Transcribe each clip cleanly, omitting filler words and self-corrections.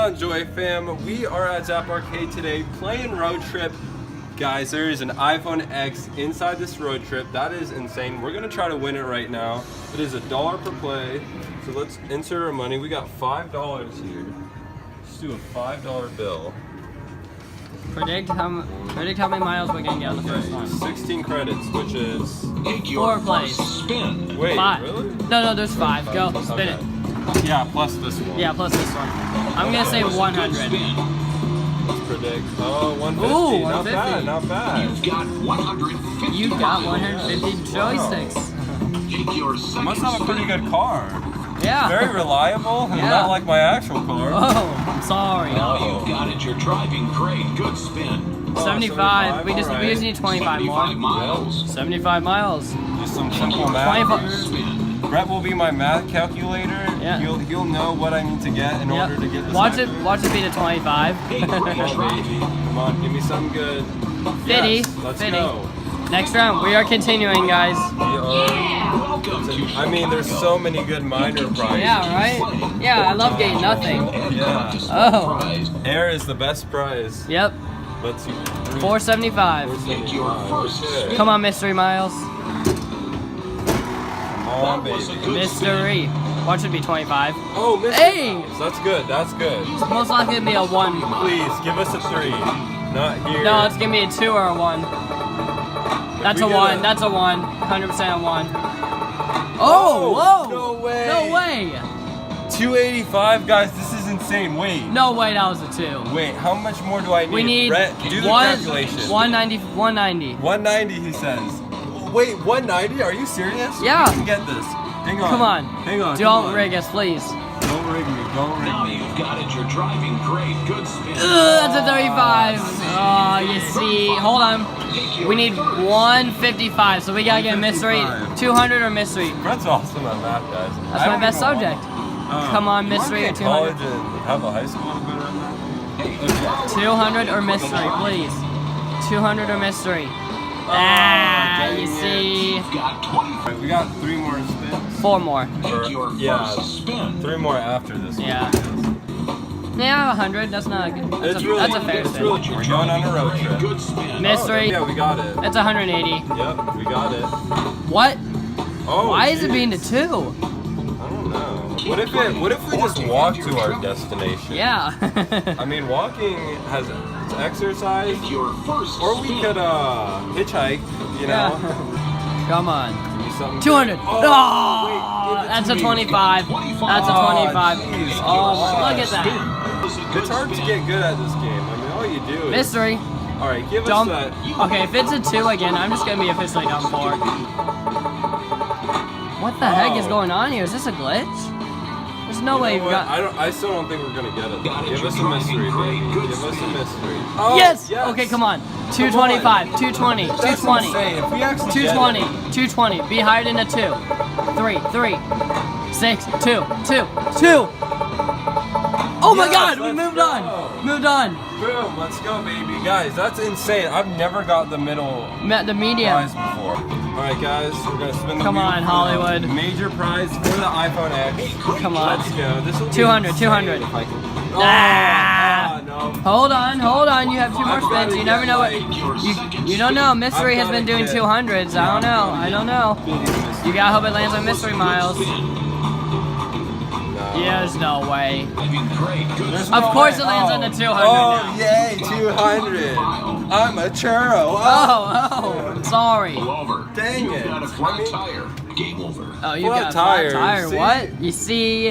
on, Joy fam? We are at Zap Arcade today playing Road Trip. Guys, there is an iPhone X inside this Road Trip. That is insane. We're gonna try to win it right now. It is $1 per play. So let's insert our money. We got $5 here. Let's do a $5 bill. Predict how many miles we're gonna get on the first one. 16 credits, which is 4 plays. Wait, 5. really? No, there's 5. Go, spin it. Yeah, plus this one. Yeah, plus this one. I'm gonna say 100. Let's predict. Oh, 150. Ooh, Not 150. bad, not bad. You've got 150 joysticks. You must have a pretty good car. Yeah. Very reliable, and Yeah. not like my actual car. Oh, I'm sorry. You've got it. You're driving great. Good spin. 75. We just need 25 more. 25 miles. 75 miles. Just some simple math. 25. Spin. Brett will be my math calculator. Yeah. He'll know what I need to get in order to get this. Watch it be to 25. Come on, baby. Come on, give me something good. 50. Yes, let's 50. go. Next round, we are continuing, guys. Welcome to I mean, there's so many good minor prizes. Yeah, right? Yeah, I love getting nothing. Yeah. Oh. Air is the best prize. Yep. Let's see. 475. 475. Okay. Come on, Mystery Miles. Come on, baby. Mystery. Watch it be 25. Oh, Mr. Hey! Miles. That's good. That's good. It's most likely gonna be a 1. Please give us a 3. Not here. No, it's gonna be a 2 or a 1. That's a we get 1. a- That's a 1. 100% a 1. Oh, whoa! No way. No way! 285, guys. This is insane. Wait. No way, that was a 2. Wait. How much more do I need? We need Brett, do the calculation. 190. 190. He says. Wait, 190? Are you serious? Yeah. We can get this. Hang on. Come on. Hang on. Don't rig us, please. Don't rig me. Don't rig Now me. you've got it. You're driving great. Good spin. That's a 35. Oh, you see. Hold on. We need 155, so we gotta get mystery. 200 or mystery. Brett's awesome at math, guys. That's my best subject. Come on, mystery or 200. College and have a high school good at math. 200 or mystery, please. 200 or mystery. dang You it. see. You've got 20. Right, we got 3 more spins. 4 more. Take your first spin. 3 more after this one. Yeah. Yeah, 100. That's not a good. That's a fair it's spin. really, we're going on a road trip. Good spin. Mystery. Yeah, we got it. That's 180. Yep, we got it. What? Oh, Why is it being a jeez. 2? I don't know. What if we just walk to our destination? Yeah. I mean, walking has it's exercise, Take your first or we spin. could hitchhike. You know. Yeah. Come on. Give me something 200. good. Oh, wait, give it that's to a me. 25. That's a 25. jeez, Oh, look at that. It's hard to get good at this game. I mean, all you do is. Mystery. All right, give Dump. us that. Okay, if it's a 2 again, I'm just gonna be officially done for. What the heck is going on here? Is this a glitch? There's no way You know you've what? got. I still don't think we're gonna get it. Got it. Give us a You're mystery, driving baby. great. Give Good us a spin. mystery. Yes! Okay, come on. 225, 220, That's 220, insane. If we actually 220, get it. 220. Be higher than a 2. 3, 6, 2, 2, 2. Oh my Yes, God, we let's moved go. on. Moved on. Boom! Let's go, baby, guys. That's insane. I've never got the middle The medium. prize before. All right, guys, we're gonna spin the Come wheel on, for the Hollywood. Major prize for the iPhone X. Come on. Let's go. This will be 200, insane 200. if I can- Ah. no. Hold on. You have 2 more I've gotta spins. You never get, know what. like, You don't know. Mystery I've has been gotta doing get- 200s. I don't know. You gotta hope it lands on Mystery Miles. Yeah, there's no way. Driving great. Good There's spin. Of no course way. it lands on the 200 Oh, now. yay, 200. I'm a churro. Oh, sorry. Pull over. Dang You've it. got a flat tire. Game over. Oh, you Flat got a flat tires, tire. see? What? You see?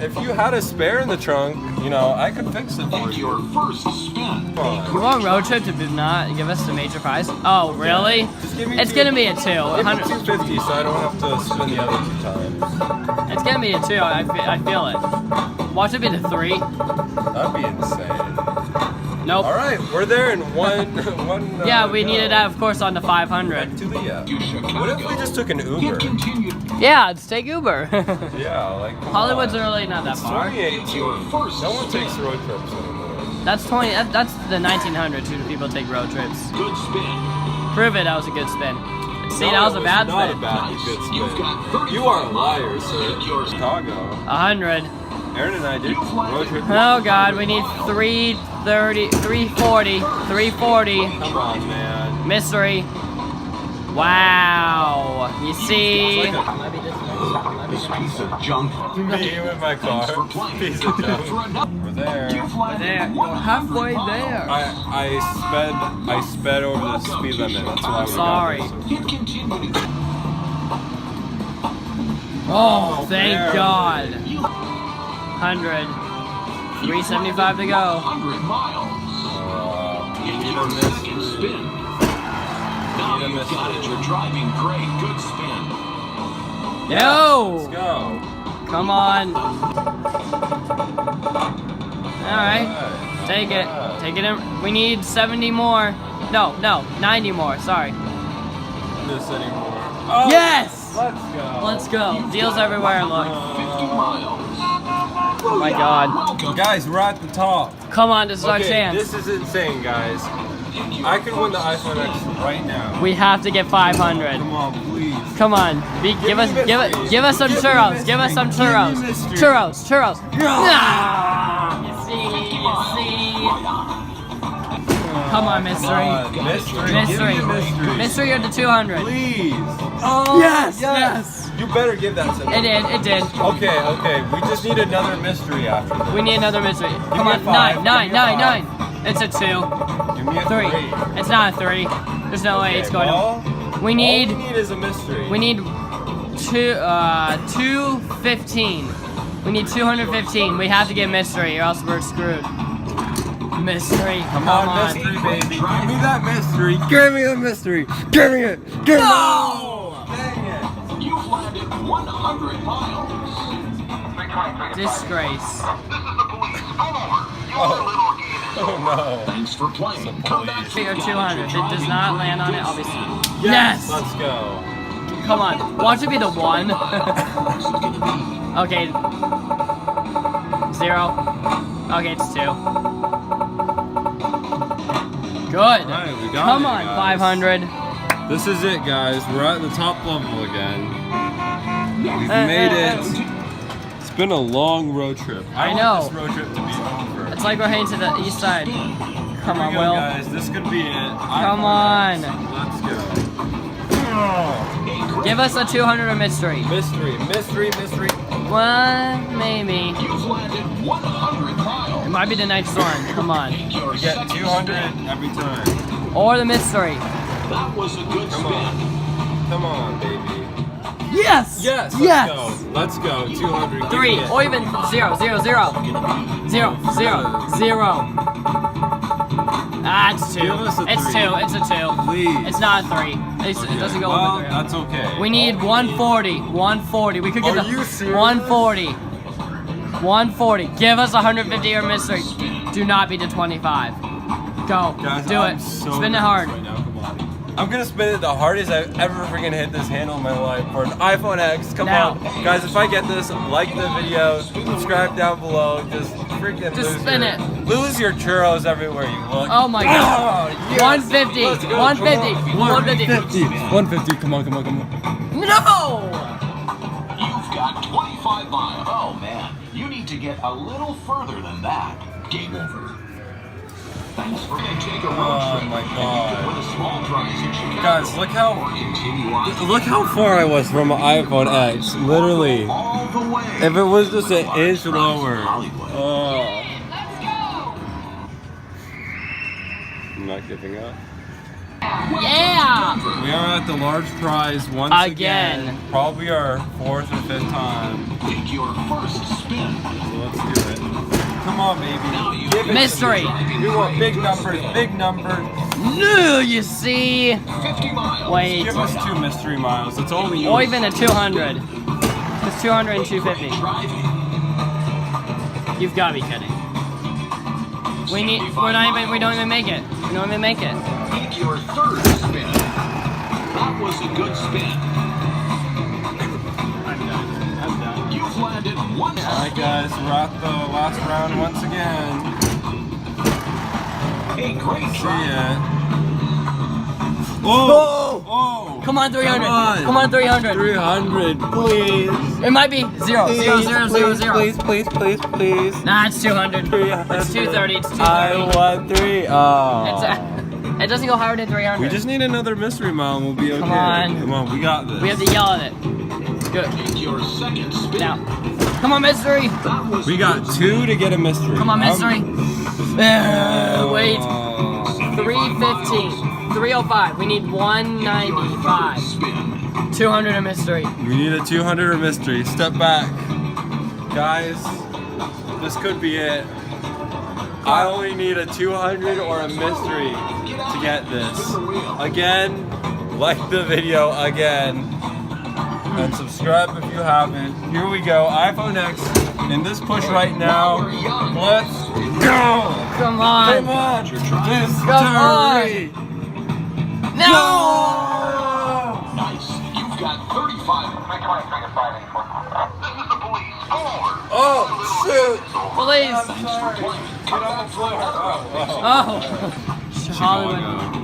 If you had a spare in the trunk, you know, I could fix it for Take you. your first spin. Come on. We're on road trip to not give us the major prize. Oh, really? Just give me It's 2. gonna be a 2. Give me 100 250 so I don't have to spin the other 2 times. It's gonna be a 2. I feel it. Watch it be the 3. That'd be insane. Nope. All right, we're there in one. Yeah, we go. needed that, of course, on the 500. Back to the To Chicago. What if we just took an Uber? It continued. Yeah, let's take Uber. Yeah, like come Hollywood's on. really not that It's far. 2018. No one takes road trips anymore. That's 20. That's the 1900s who people take road trips. Good spin. Prove it. That was a good spin. See, No, that was it a bad not spin. a bad, good You've got spin. 35 You are a liar, miles. sir. Take yours. Chicago. 100. Aaron and I did road trip. Oh God, we need 330, 340, 340. Come on, man. Mystery. Wow. You see? It's like This piece of junk. me with my car. Piece of junk. We're there. We're there. We're halfway there. I sped over the speed limit. That's why we Sorry. got this. It continued. Oh, thank there. God. 100. 375 to go. 100 miles. You In need your a second mystery. spin. Now Need a you've got it. mystery. You're driving great. Good spin. Yo! Let's go. Come on. Alright. Take it. Take it in. We need 70 more. No, 90 more. Sorry. This anymore. Oh, Yes! Let's go. Let's go. Deals everywhere, look. 50 miles. Oh my God. Welcome. Guys, we're at the top. Come on, this is our Okay, chance. this is insane, guys. I could win the iPhone X right now. We have to get 500. Come on, please. Come on. Give us some churros. Give us some churros. Churros. Ah! You see. Come on, mystery. Mystery. Mystery. Give me a mystery. Mystery or the 200. Please. Oh, yes. You better give that to me. It did. Okay. We just need another mystery after this. We need another mystery. Come me a on, five. nine. Give me a five. It's a 2. Give me a 3. 3. It's not a 3. There's no way it's going to. All We need we need is a mystery. We need 215. We need 215. We have to get mystery or else we're screwed. Mystery. Come on, mystery, baby. Give me that mystery. Give me the mystery. Give me it. Give me No! it. Dang it. You've landed 100 miles. Disgrace. Oh no. Thanks for playing. Come back for 3 or more 200. If it does not land on it, I'll be screwed. Yes. Yes! Let's go. Come on. Watch it be the 1. Okay. 0. Okay, it's 2. Good. Alright, we got Come it, on, guys. 500. This is it, guys. We're at the top level again. We've made it. It's been a long road trip. I know. want this road trip to be over. It's like we're heading to the east side. Come Here on, we go, Will. guys. This could be it. Come on. Let's go. Give us a 200 mystery. Mystery. One, maybe. You've landed 100 miles. It might be the next one. Come on. Your We get second 200 spin. every time. Or the mystery. That was a good Come spin. on. Come on, baby. Yes! Yes. Let's go. 200. 3, Give me or it. even 0, 0, 0. 0, 0, 0. Ah, it's 2. Give us a It's 3. 2. It's a 2. Please. It's not a 3. It doesn't go Well, over 3. that's okay. We need 140. 140. We could get Are the you serious? 140. 140. Give us 150 or mystery. Do not be the 25. Go. Guys, Do I'm it. so Spin it nervous hard. right now. Come on. I'm gonna spin it the hardest I've ever freaking hit this handle in my life for an iPhone X. Come Now. on, guys! If I get this, like the video, subscribe down below. Just freaking Just spin it. Lose your churros everywhere you look. Oh my God. Oh, yes. 150. Let's go. 150. Come on. 150. 150. Come on. No! You've got 25 miles. Oh man, you need to get a little further than that. Game over. Thanks for take a road Oh trip. my And you God. could win a small prize in Chicago. Guys, look how Or continue on to far I was from an iPhone X. Literally, all the way. if it was just an Large inch prize in lower. Hollywood. Oh. I'm not giving up. Yeah! We are at the large prize once Again. Probably our 4th or 5th time. Take your first spin. So let's do it. Come on, baby. Give it to Mystery. me. We want big numbers, big numbers. No, you see? 50 miles. Wait. Give us 2 mystery miles. That's all we need. Or even a 200. It's 200 and 250. Driving. You've got to be kidding. We don't even make it. We don't even make it. Take your third spin. That was a good spin. I'm done. You've landed one. Alright, guys. We're at the last round once again. A great See try. ya. Oh! Oh! Come on, 300. Come on. Come on, 300. 300, please. It might be 0. 0, 0, 0, 0. Please. Nah, it's 200. 300. It's 230. It's 230. I want 3. Oh. It doesn't go higher than 300. We just need another mystery mile and we'll be okay. Come on. Come on, we got this. We have to yell at it. Good. Take your second spin. Now. Come on, mystery. We got 2 to get a mystery. Come on, mystery. Wait. 315. 305. We need 195. Spin. 200 a mystery. We need a 200 or mystery. Step back. Guys, this could be it. I only need a 200 or a mystery to get this. Again, like the video again. And subscribe if you haven't. Here we go. iPhone X in this push right now. Let's go. Come on. Come on. Mystery. Come on. No! Nice. You've got 35. This is the police. Oh, shoot. Police. Get on the floor. Oh. Hollywood.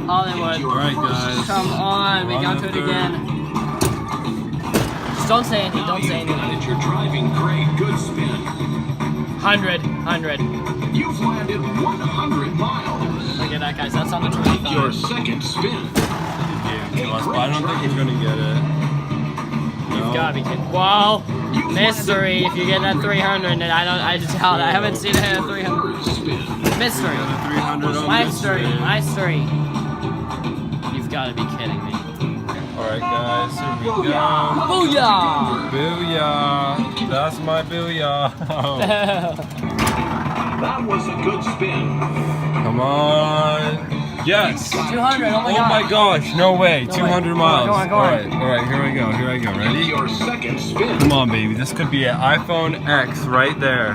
Hollywood. Alright, guys. Come on. We got to it again. Just don't say anything. Don't say anything. Got it. You're driving great. Good spin. 100. 100. You've landed 100 miles. Look at that, guys. That's on the Take your 25. second spin. To us, but I don't think he's gonna get it. You've got to be kidding. Whoa. Mystery. If you get that 300, then I doubt. I haven't seen it at 300. Mystery. 300 on Mystery. Mystery. You've got to be kidding me. Alright, guys, here we go. Booyah! Booyah! That's my booyah. That was a good spin. Come on. Yes. 200. Oh my Oh god. my gosh, no way. 200 miles. Go on. Alright, here I go. Take Ready? your second spin. Come on, baby. This could be an iPhone X right there.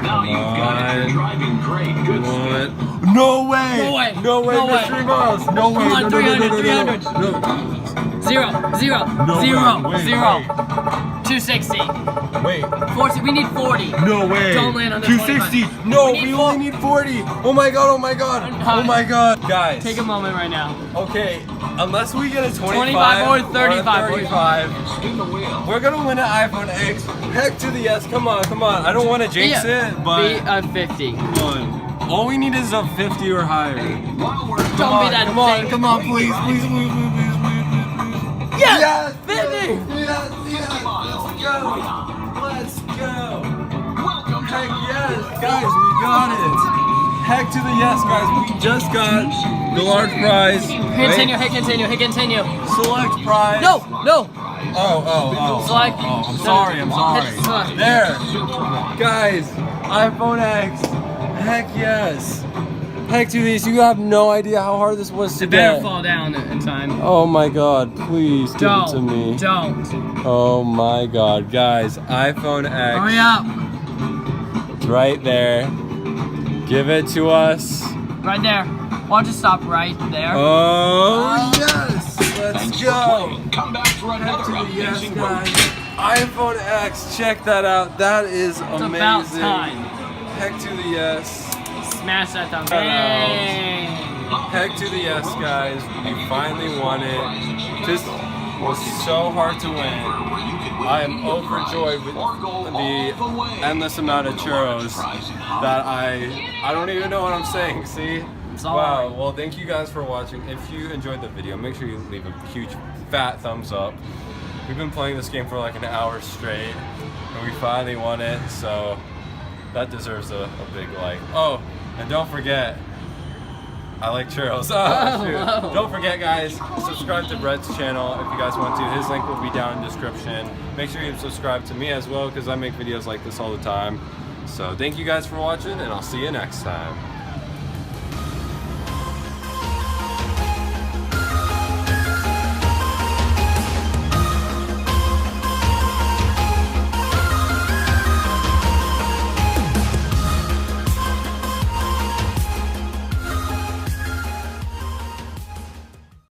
Now you've got it. You're driving great. Good spin. No way! No way. No way, No way. mystery miles! No way! Come on, No, 300, no. 0, 0, No 0, way. 0. 260. Wait. 40. We need 40. No way. Don't land on the 260. 25. No, We need we only need 40. Oh my god, oh my god. Oh my god. Guys. Take a moment right now. Okay, unless we get a 25 or 35. 35, Spin the wheel. we're gonna win an iPhone X. Heck to the yes. Come on. I don't want to jinx it, but Be a 50. come on. All we need is a 50 or higher. While we're Don't be that thing. Come on, please. Yes! 50! Yes! miles. Let's go! Welcome Heck to yes! Guys, we got it! Heck to the yes, guys. We just got the large prize. Continue, hit continue, hit continue. Select prize. No! Oh. Select. I'm sorry. Hit select. There. Guys, iPhone X. Heck yes. Heck to these. You have no idea how hard this was to It better get. fall down in time. Oh my god, please give it to me. Don't. Oh my god, guys, iPhone X. Hurry up. Right there. Give it to us. Right there. Watch it stop right there. Oh, yes! Let's Thanks for go! playing. Come back for Heck another to the yes, amazing road guys. trip. iPhone X, check that out. That is It's amazing. about time. Heck to the yes. Smash that thumb. Hello. Hey. Heck to the yes, guys. We finally won it. This was so hard to win. I am overjoyed with the endless amount of churros that I don't even know what I'm saying, see? all Wow, right. well thank you guys for watching. If you enjoyed the video, make sure you leave a huge fat thumbs up. We've been playing this game for like an hour straight and we finally won it, so that deserves a big like. Oh, and don't forget, I like churros. Oh, shoot. Whoa. Don't forget, guys, subscribe to Brett's channel if you guys want to. His link will be down in the description. Make sure you subscribe to me as well because I make videos like this all the time. So thank you guys for watching and I'll see you next time.